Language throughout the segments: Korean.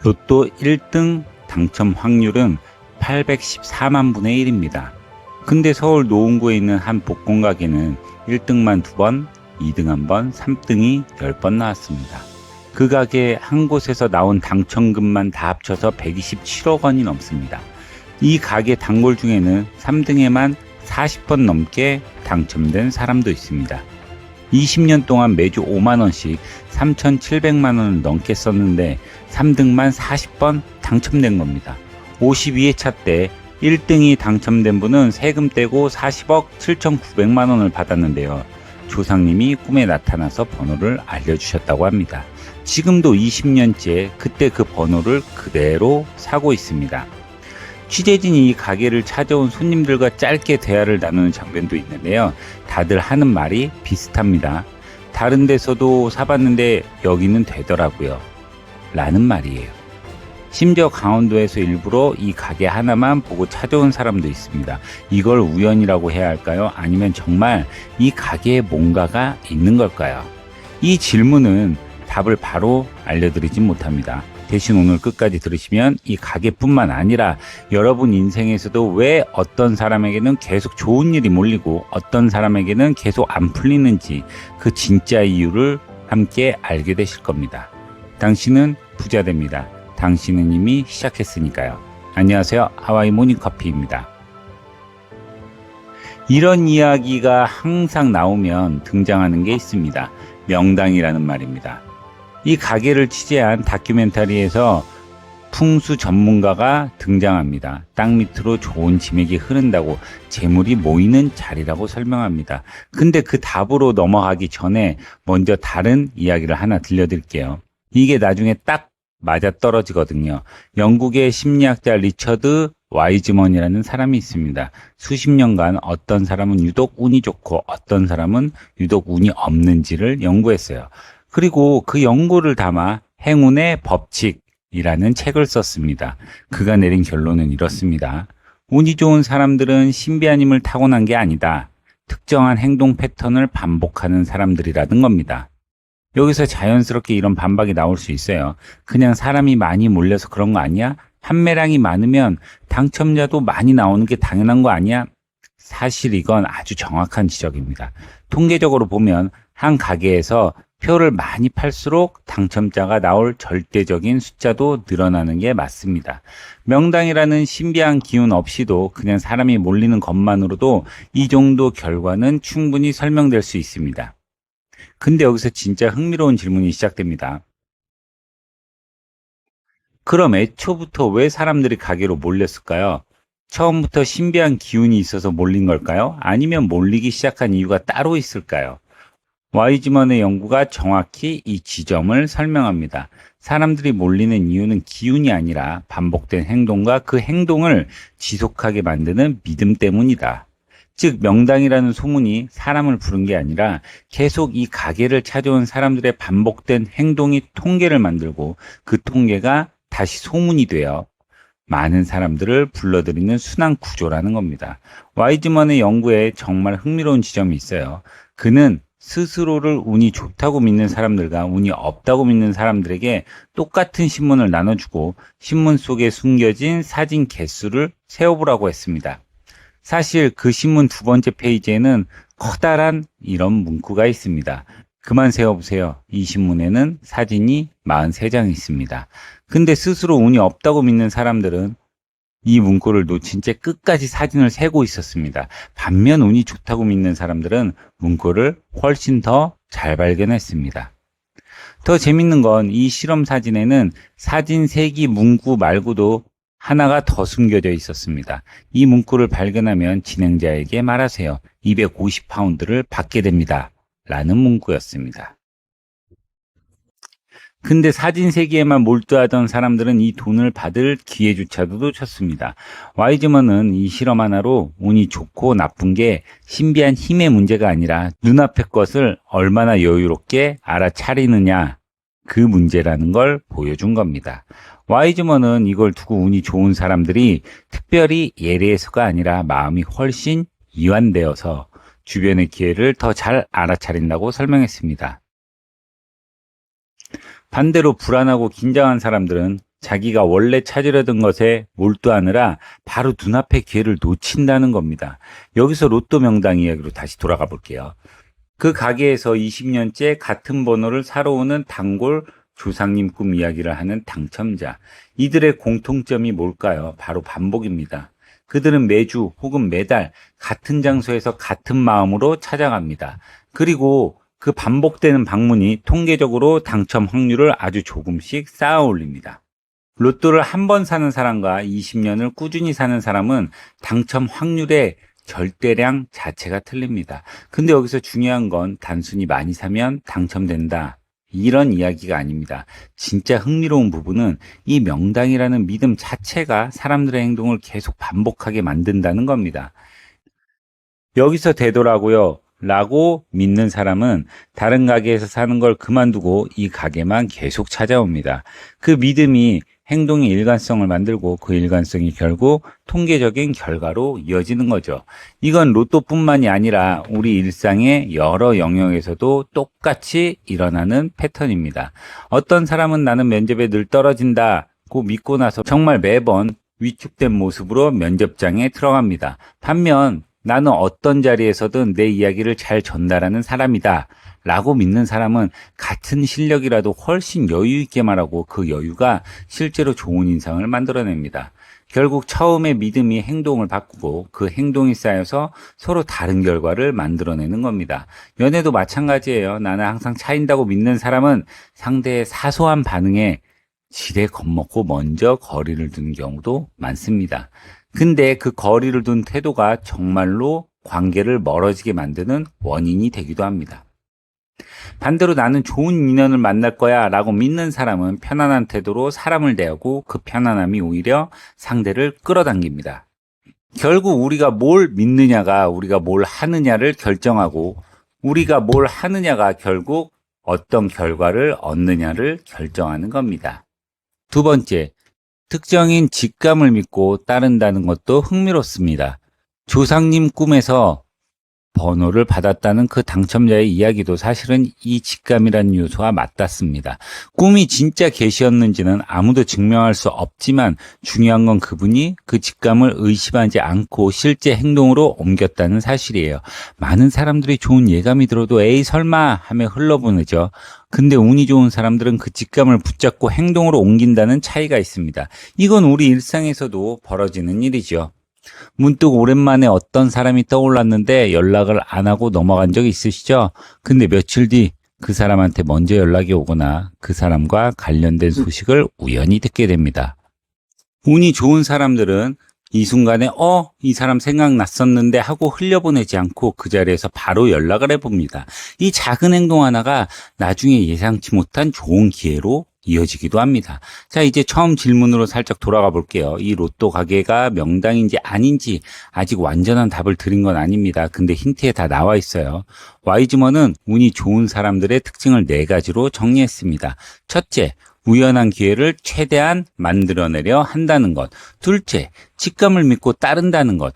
로또 1등 당첨 확률은 814만 분의 1입니다. 근데 서울 노원구에 있는 한 복권 가게는 1등만 2번, 2등 1번, 3등이 10번 나왔습니다. 그 가게 한 곳에서 나온 당첨금만 다 합쳐서 127억 원이 넘습니다. 이 가게 단골 중에는 3등에만 40번 넘게 당첨된 사람도 있습니다. 20년 동안 매주 5만원씩 3,700만원을 넘게 썼는데 3등만 40번 당첨된 겁니다. 52회차 때 1등이 당첨된 분은 세금 떼고 40억 7,900만원을 받았는데요. 조상님이 꿈에 나타나서 번호를 알려주셨다고 합니다. 지금도 20년째 그때 그 번호를 그대로 사고 있습니다. 취재진이 이 가게를 찾아온 손님들과 짧게 대화를 나누는 장면도 있는데요. 다들 하는 말이 비슷합니다. 다른 데서도 사봤는데 여기는 되더라고요. 라는 말이에요. 심지어 강원도에서 일부러 이 가게 하나만 보고 찾아온 사람도 있습니다. 이걸 우연이라고 해야 할까요? 아니면 정말 이 가게에 뭔가가 있는 걸까요? 이 질문은 답을 바로 알려드리진 못합니다. 대신 오늘 끝까지 들으시면 이 가게뿐만 아니라 여러분 인생에서도 왜 어떤 사람에게는 계속 좋은 일이 몰리고 어떤 사람에게는 계속 안 풀리는지 그 진짜 이유를 함께 알게 되실 겁니다. 당신은 부자 됩니다. 당신은 이미 시작했으니까요. 안녕하세요. 하와이 모닝커피입니다. 이런 이야기가 항상 나오면 등장하는 게 있습니다. 명당이라는 말입니다. 이 가게를 취재한 다큐멘터리에서 풍수 전문가가 등장합니다. 땅 밑으로 좋은 지맥이 흐른다고 재물이 모이는 자리라고 설명합니다. 근데 그 답으로 넘어가기 전에 먼저 다른 이야기를 하나 들려드릴게요. 이게 나중에 딱 맞아떨어지거든요. 영국의 심리학자 리처드 와이즈먼이라는 사람이 있습니다. 수십 년간 어떤 사람은 유독 운이 좋고 어떤 사람은 유독 운이 없는지를 연구했어요. 그리고 그 연구를 담아 행운의 법칙이라는 책을 썼습니다. 그가 내린 결론은 이렇습니다. 운이 좋은 사람들은 신비한 힘을 타고난 게 아니다. 특정한 행동 패턴을 반복하는 사람들이라는 겁니다. 여기서 자연스럽게 이런 반박이 나올 수 있어요. 그냥 사람이 많이 몰려서 그런 거 아니야? 판매량이 많으면 당첨자도 많이 나오는 게 당연한 거 아니야? 사실 이건 아주 정확한 지적입니다. 통계적으로 보면 한 가게에서 표를 많이 팔수록 당첨자가 나올 절대적인 숫자도 늘어나는 게 맞습니다. 명당이라는 신비한 기운 없이도 그냥 사람이 몰리는 것만으로도 이 정도 결과는 충분히 설명될 수 있습니다. 근데 여기서 진짜 흥미로운 질문이 시작됩니다. 그럼 애초부터 왜 사람들이 가게로 몰렸을까요? 처음부터 신비한 기운이 있어서 몰린 걸까요? 아니면 몰리기 시작한 이유가 따로 있을까요? 와이즈먼의 연구가 정확히 이 지점을 설명합니다. 사람들이 몰리는 이유는 기운이 아니라 반복된 행동과 그 행동을 지속하게 만드는 믿음 때문이다. 즉 명당이라는 소문이 사람을 부른 게 아니라 계속 이 가게를 찾아온 사람들의 반복된 행동이 통계를 만들고 그 통계가 다시 소문이 되어 많은 사람들을 불러들이는 순환 구조라는 겁니다. 와이즈먼의 연구에 정말 흥미로운 지점이 있어요. 그는 스스로를 운이 좋다고 믿는 사람들과 운이 없다고 믿는 사람들에게 똑같은 신문을 나눠주고 신문 속에 숨겨진 사진 개수를 세어보라고 했습니다. 사실 그 신문 두 번째 페이지에는 커다란 이런 문구가 있습니다. 그만 세어보세요. 이 신문에는 사진이 43장 있습니다. 근데 스스로 운이 없다고 믿는 사람들은 이 문구를 놓친 채 끝까지 사진을 세고 있었습니다. 반면 운이 좋다고 믿는 사람들은 문구를 훨씬 더 잘 발견했습니다. 더 재밌는 건 이 실험 사진에는 사진 세기 문구 말고도 하나가 더 숨겨져 있었습니다. 이 문구를 발견하면 진행자에게 말하세요. 250파운드를 받게 됩니다. 라는 문구였습니다. 근데 사진 세기에만 몰두하던 사람들은 이 돈을 받을 기회조차도 놓쳤습니다. 와이즈먼은 이 실험 하나로 운이 좋고 나쁜 게 신비한 힘의 문제가 아니라 눈앞의 것을 얼마나 여유롭게 알아차리느냐 그 문제라는 걸 보여준 겁니다. 와이즈먼은 이걸 두고 운이 좋은 사람들이 특별히 예리해서가 아니라 마음이 훨씬 이완되어서 주변의 기회를 더 잘 알아차린다고 설명했습니다. 반대로 불안하고 긴장한 사람들은 자기가 원래 찾으려던 것에 몰두하느라 바로 눈앞의 기회를 놓친다는 겁니다. 여기서 로또 명당 이야기로 다시 돌아가 볼게요. 그 가게에서 20년째 같은 번호를 사러 오는 단골 조상님 꿈 이야기를 하는 당첨자. 이들의 공통점이 뭘까요? 바로 반복입니다. 그들은 매주 혹은 매달 같은 장소에서 같은 마음으로 찾아갑니다. 그리고 그 반복되는 방문이 통계적으로 당첨 확률을 아주 조금씩 쌓아 올립니다. 로또를 한 번 사는 사람과 20년을 꾸준히 사는 사람은 당첨 확률의 절대량 자체가 틀립니다. 근데 여기서 중요한 건 단순히 많이 사면 당첨된다, 이런 이야기가 아닙니다. 진짜 흥미로운 부분은 이 명당이라는 믿음 자체가 사람들의 행동을 계속 반복하게 만든다는 겁니다. 여기서 되더라고요 라고 믿는 사람은 다른 가게에서 사는 걸 그만두고 이 가게만 계속 찾아옵니다. 그 믿음이 행동의 일관성을 만들고 그 일관성이 결국 통계적인 결과로 이어지는 거죠. 이건 로또뿐만이 아니라 우리 일상의 여러 영역에서도 똑같이 일어나는 패턴입니다. 어떤 사람은 나는 면접에 늘 떨어진다고 믿고 나서 정말 매번 위축된 모습으로 면접장에 들어갑니다. 반면 나는 어떤 자리에서든 내 이야기를 잘 전달하는 사람이다 라고 믿는 사람은 같은 실력이라도 훨씬 여유 있게 말하고 그 여유가 실제로 좋은 인상을 만들어냅니다. 결국 처음에 믿음이 행동을 바꾸고 그 행동이 쌓여서 서로 다른 결과를 만들어내는 겁니다. 연애도 마찬가지예요. 나는 항상 차인다고 믿는 사람은 상대의 사소한 반응에 지레 겁먹고 먼저 거리를 두는 경우도 많습니다. 근데 그 거리를 둔 태도가 정말로 관계를 멀어지게 만드는 원인이 되기도 합니다. 반대로 나는 좋은 인연을 만날 거야 라고 믿는 사람은 편안한 태도로 사람을 대하고 그 편안함이 오히려 상대를 끌어당깁니다. 결국 우리가 뭘 믿느냐가 우리가 뭘 하느냐를 결정하고 우리가 뭘 하느냐가 결국 어떤 결과를 얻느냐를 결정하는 겁니다. 두 번째, 특정인 직감을 믿고 따른다는 것도 흥미롭습니다. 조상님 꿈에서 번호를 받았다는 그 당첨자의 이야기도 사실은 이 직감이라는 요소와 맞닿습니다. 꿈이 진짜 계시였는지는 아무도 증명할 수 없지만 중요한 건 그분이 그 직감을 의심하지 않고 실제 행동으로 옮겼다는 사실이에요. 많은 사람들이 좋은 예감이 들어도 에이 설마 하며 흘러보내죠. 근데 운이 좋은 사람들은 그 직감을 붙잡고 행동으로 옮긴다는 차이가 있습니다. 이건 우리 일상에서도 벌어지는 일이죠. 문득 오랜만에 어떤 사람이 떠올랐는데 연락을 안 하고 넘어간 적 있으시죠? 근데 며칠 뒤 그 사람한테 먼저 연락이 오거나 그 사람과 관련된 소식을 우연히 듣게 됩니다. 운이 좋은 사람들은 이 순간에 이 사람 생각났었는데 하고 흘려보내지 않고 그 자리에서 바로 연락을 해봅니다. 이 작은 행동 하나가 나중에 예상치 못한 좋은 기회로 이어지기도 합니다. 자, 이제 처음 질문으로 살짝 돌아가 볼게요. 이 로또 가게가 명당인지 아닌지 아직 완전한 답을 드린 건 아닙니다. 근데 힌트에 다 나와 있어요. 와이즈먼은 운이 좋은 사람들의 특징을 4가지로 정리했습니다. 첫째, 우연한 기회를 최대한 만들어내려 한다는 것. 둘째, 직감을 믿고 따른다는 것.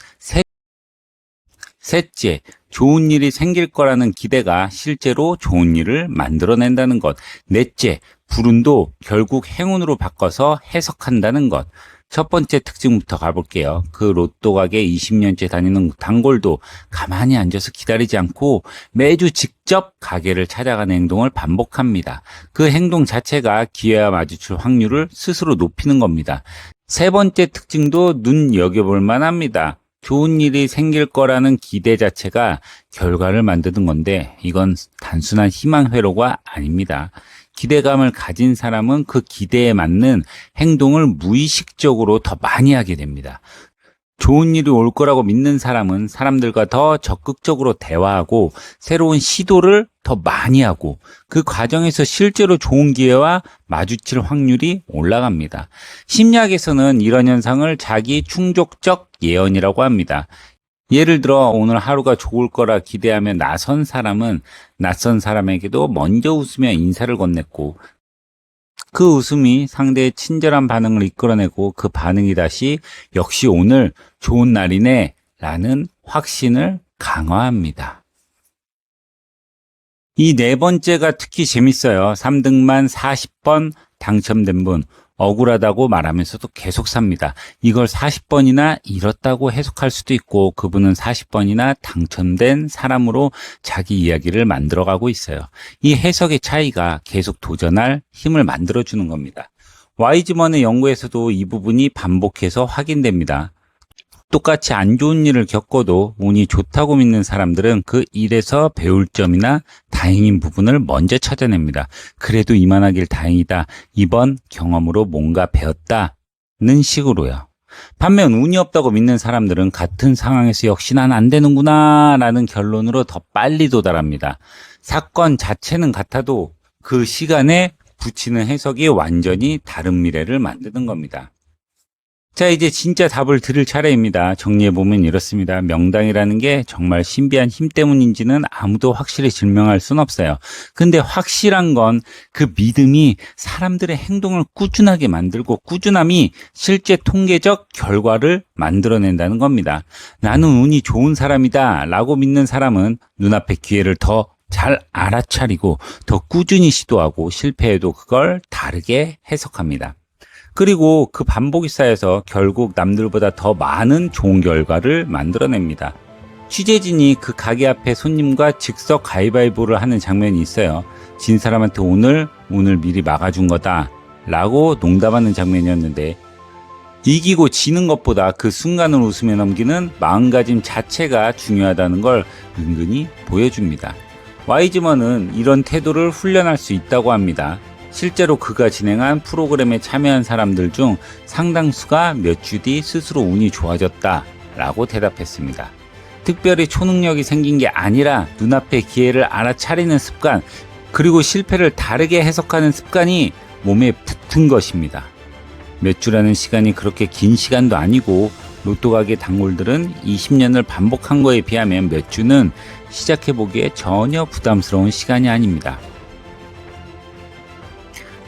셋째, 좋은 일이 생길 거라는 기대가 실제로 좋은 일을 만들어낸다는 것. 넷째, 불운도 결국 행운으로 바꿔서 해석한다는 것. 첫 번째 특징부터 가볼게요. 그 로또 가게 20년째 다니는 단골도 가만히 앉아서 기다리지 않고 매주 직접 가게를 찾아가는 행동을 반복합니다. 그 행동 자체가 기회와 마주칠 확률을 스스로 높이는 겁니다. 세 번째 특징도 눈여겨볼 만합니다. 좋은 일이 생길 거라는 기대 자체가 결과를 만드는 건데 이건 단순한 희망 회로가 아닙니다. 기대감을 가진 사람은 그 기대에 맞는 행동을 무의식적으로 더 많이 하게 됩니다. 좋은 일이 올 거라고 믿는 사람은 사람들과 더 적극적으로 대화하고 새로운 시도를 더 많이 하고 그 과정에서 실제로 좋은 기회와 마주칠 확률이 올라갑니다. 심리학에서는 이런 현상을 자기 충족적 예언이라고 합니다. 예를 들어 오늘 하루가 좋을 거라 기대하며 나선 사람은 낯선 사람에게도 먼저 웃으며 인사를 건넸고 그 웃음이 상대의 친절한 반응을 이끌어내고 그 반응이 다시 역시 오늘 좋은 날이네 라는 확신을 강화합니다. 이 네 번째가 특히 재밌어요. 3등만 40번 당첨된 분. 억울하다고 말하면서도 계속 삽니다. 이걸 40번이나 잃었다고 해석할 수도 있고 그분은 40번이나 당첨된 사람으로 자기 이야기를 만들어가고 있어요. 이 해석의 차이가 계속 도전할 힘을 만들어주는 겁니다. 와이즈먼의 연구에서도 이 부분이 반복해서 확인됩니다. 똑같이 안 좋은 일을 겪어도 운이 좋다고 믿는 사람들은 그 일에서 배울 점이나 다행인 부분을 먼저 찾아냅니다. 그래도 이만하길 다행이다. 이번 경험으로 뭔가 배웠다는 식으로요. 반면 운이 없다고 믿는 사람들은 같은 상황에서 역시 난 안 되는구나 라는 결론으로 더 빨리 도달합니다. 사건 자체는 같아도 그 시간에 붙이는 해석이 완전히 다른 미래를 만드는 겁니다. 자, 이제 진짜 답을 들을 차례입니다. 정리해보면 이렇습니다. 명당이라는 게 정말 신비한 힘 때문인지는 아무도 확실히 증명할 순 없어요. 근데 확실한 건 그 믿음이 사람들의 행동을 꾸준하게 만들고 꾸준함이 실제 통계적 결과를 만들어낸다는 겁니다. 나는 운이 좋은 사람이다 라고 믿는 사람은 눈앞의 기회를 더 잘 알아차리고 더 꾸준히 시도하고 실패해도 그걸 다르게 해석합니다. 그리고 그 반복이 쌓여서 결국 남들보다 더 많은 좋은 결과를 만들어냅니다. 취재진이 그 가게 앞에 손님과 즉석 가위바위보를 하는 장면이 있어요. 진 사람한테 오늘 미리 막아준 거다 라고 농담하는 장면이었는데 이기고 지는 것보다 그 순간을 웃으며 넘기는 마음가짐 자체가 중요하다는 걸 은근히 보여줍니다. 와이즈먼은 이런 태도를 훈련할 수 있다고 합니다. 실제로 그가 진행한 프로그램에 참여한 사람들 중 상당수가 몇 주 뒤 스스로 운이 좋아졌다 라고 대답했습니다. 특별히 초능력이 생긴 게 아니라 눈앞의 기회를 알아차리는 습관, 그리고 실패를 다르게 해석하는 습관이 몸에 붙은 것입니다. 몇 주라는 시간이 그렇게 긴 시간도 아니고 로또 가게 단골들은 20년을 반복한 거에 비하면 몇 주는 시작해보기에 전혀 부담스러운 시간이 아닙니다.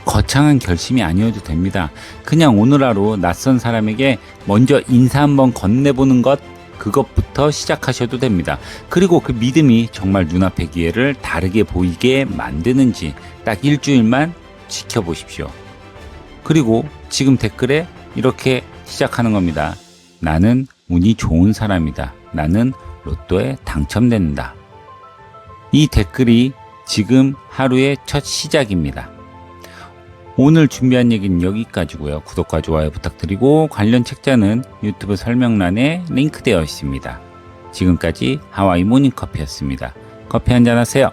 거창한 결심이 아니어도 됩니다. 그냥 오늘 하루 낯선 사람에게 먼저 인사 한번 건네보는 것, 그것부터 시작하셔도 됩니다. 그리고 그 믿음이 정말 눈앞의 기회를 다르게 보이게 만드는지 딱 일주일만 지켜보십시오. 그리고 지금 댓글에 이렇게 시작하는 겁니다. 나는 운이 좋은 사람이다. 나는 로또에 당첨된다. 이 댓글이 지금 하루의 첫 시작입니다. 오늘 준비한 얘기는 여기까지고요. 구독과 좋아요 부탁드리고 관련 책자는 유튜브 설명란에 링크되어 있습니다. 지금까지 하와이 모닝커피였습니다. 커피 한잔 하세요.